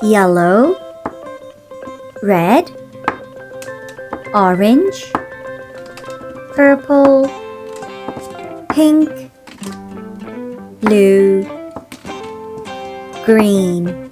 yellow, red, orange, purple, pink, blue, green.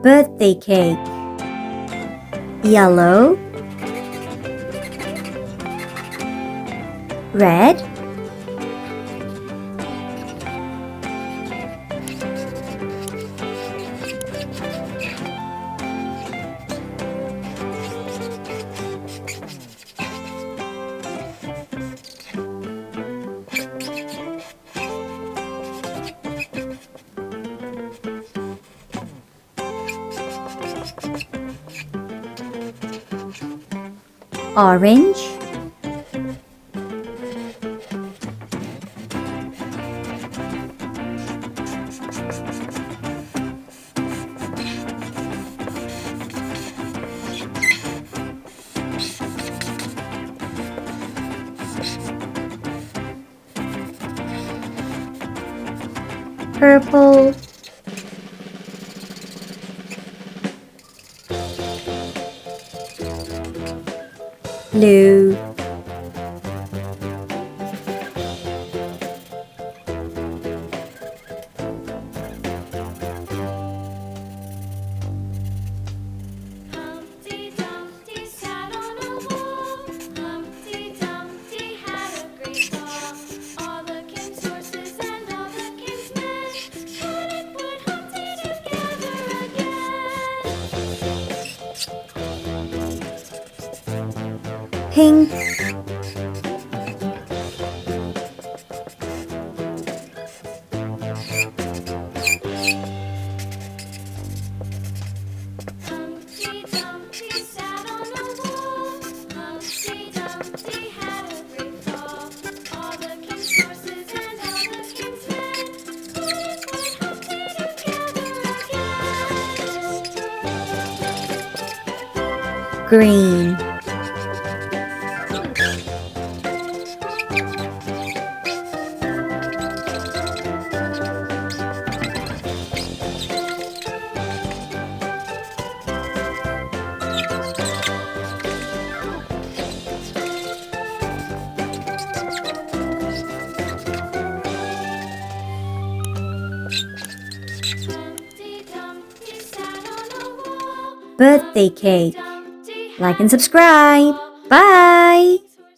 Birthday cake, yellow, red, orange, purple, blue, Humpty Dumpty sat on a wall. Humpty Dumpty had a great fall. All the king's horses and all the king's men couldn't put Humpty together again. pink, Humpty Dumpty sat on a wall. Humpty Dumpty had a great fall. All the king's horses and all the king's men couldn't put Humpty together again. green, Humpty Dumpty sat on a wall. birthday cake. Dumpty Like and subscribe. Bye!